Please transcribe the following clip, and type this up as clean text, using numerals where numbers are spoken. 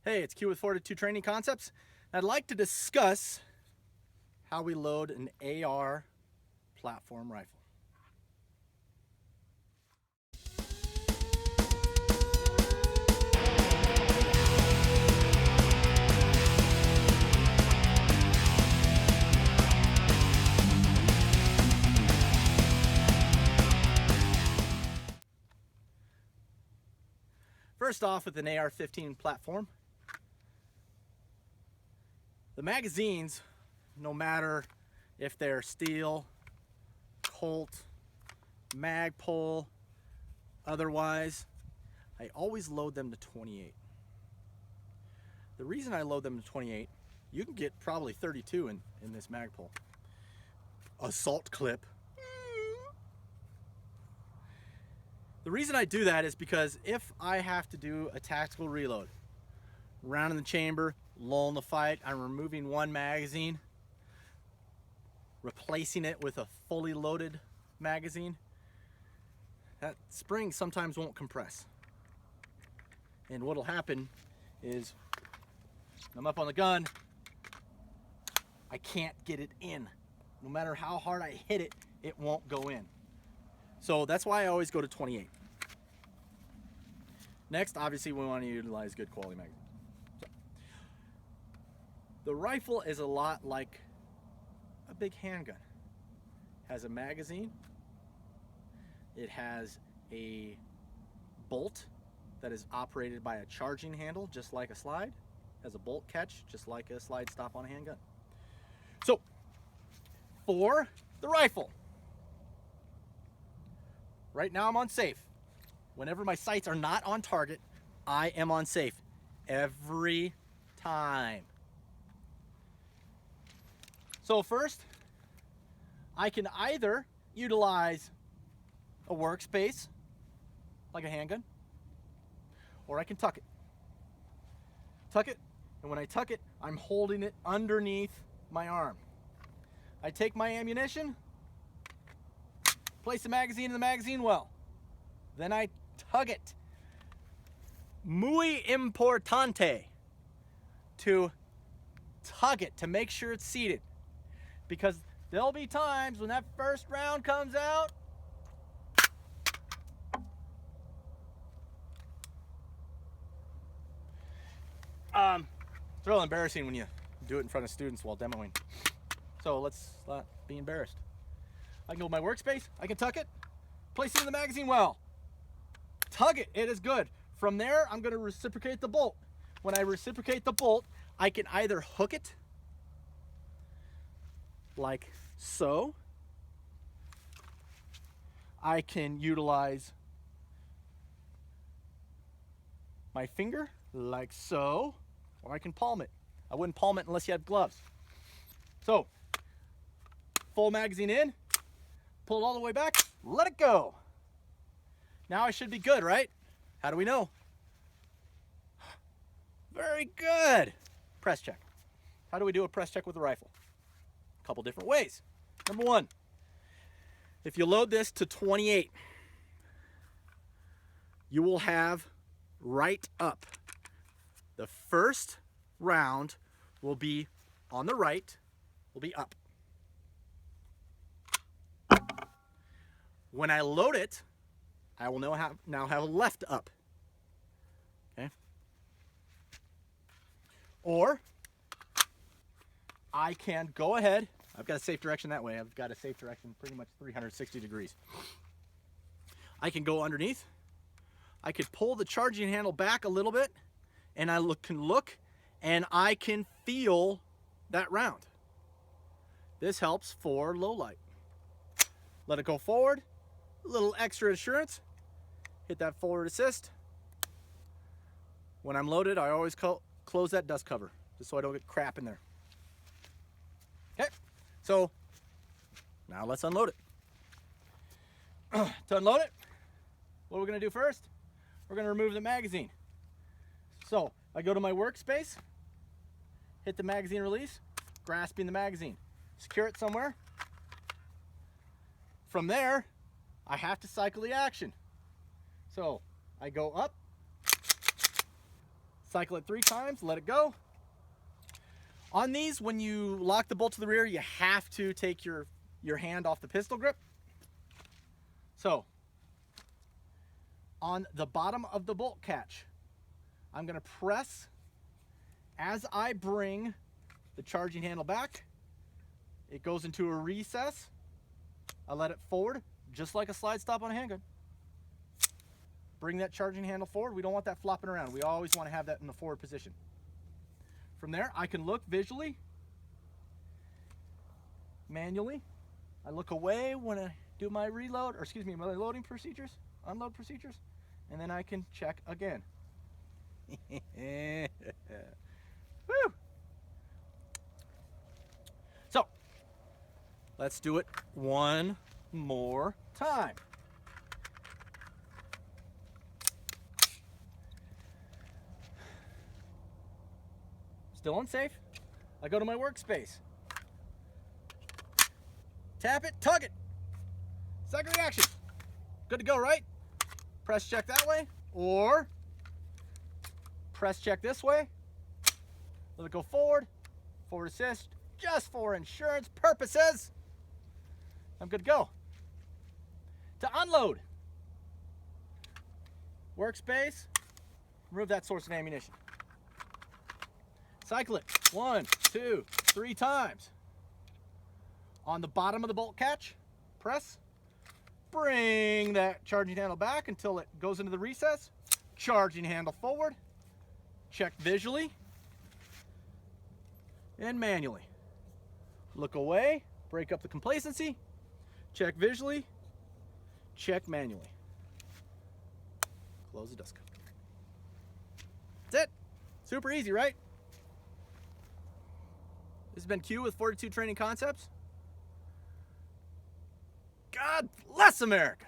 Hey, it's Q with Fortitude Training Concepts. I'd like to discuss how we load an AR platform rifle. First off, with an AR15 platform, the magazines, no matter if they're steel, Colt, Magpul, otherwise, I always load them to 28. The reason I load them to 28, you can get probably 32 in this Magpul. Assault clip. The reason I do that is because if I have to do a tactical reload, round in the chamber, lull in the fight, I'm removing one magazine, replacing it with a fully loaded magazine, that spring sometimes won't compress. And what'll happen is I'm up on the gun, I can't get it in. No matter how hard I hit it, it won't go in. So that's why I always go to 28. Next, obviously, we want to utilize good quality magazines. So, the rifle is a lot like a big handgun. It has a magazine. It has a bolt that is operated by a charging handle, just like a slide. It has a bolt catch, just like a slide stop on a handgun. So, for the rifle, right now I'm on safe. Whenever my sights are not on target, I am on safe every time. So first, I can either utilize a workspace, like a handgun, or I can tuck it. Tuck it, and when I tuck it, I'm holding it underneath my arm. I take my ammunition, place the magazine in the magazine well. Then I tug it. Muy importante to tug it to make sure it's seated, because there'll be times when that first round comes out it's real embarrassing when you do it in front of students while demoing, so let's not be embarrassed. I can go with my workspace, I can tuck it, place it in the magazine well, tug it, it is good. From there, I'm going to reciprocate the bolt. When I reciprocate the bolt, I can either hook it like so. I can utilize my finger like so, or I can palm it. I wouldn't palm it unless you have gloves. So, full magazine in, pull it all the way back, let it go. Now I should be good, right? How do we know? Very good. Press check. How do we do a press check with a rifle? A couple different ways. Number one, if you load this to 28, you will have right up. The first round will be on the right, will be up. When I load it, I will now have a left up. Okay? Or I can go ahead. I've got a safe direction that way. I've got a safe direction pretty much 360 degrees. I can go underneath. I could pull the charging handle back a little bit, and I can look and I can feel that round. This helps for low light. Let it go forward. A little extra assurance. Hit that forward assist. When I'm loaded, I always close that dust cover, just so I don't get crap in there. Okay, so now let's unload it. To unload it, what we're gonna do first, we're gonna remove the magazine. So I go to my workspace, hit the magazine release, grasping the magazine, secure it somewhere. From there, I have to cycle the action. So I go up, Cycle it 3 times, let it go. On these, when you lock the bolt to the rear, you have to take your hand off the pistol grip. So, on the bottom of the bolt catch, I'm going to press as I bring the charging handle back. It goes into a recess. I let it forward, just like a slide stop on a handgun. Bring that charging handle forward. We don't want that flopping around. We always want to have that in the forward position. From there, I can look visually, manually. I look away when I do my reload, or excuse me, my loading procedures, unload procedures, and then I can check again. Woo! So, let's do it one more time. Still unsafe. I go to my workspace. Tap it, tug it. Second reaction. Good to go, right? Press check that way, or press check this way. Let it go forward. Forward assist, just for insurance purposes. I'm good to go. To unload. Workspace. Remove that source of ammunition. Cycle it 1, 2, 3 times. On the bottom of the bolt catch, press. Bring that charging handle back until it goes into the recess. Charging handle forward. Check visually and manually. Look away, break up the complacency. Check visually, check manually. Close the dust cover. That's it. Super easy, right? This has been Q with Fortitude Training Concepts. God bless America.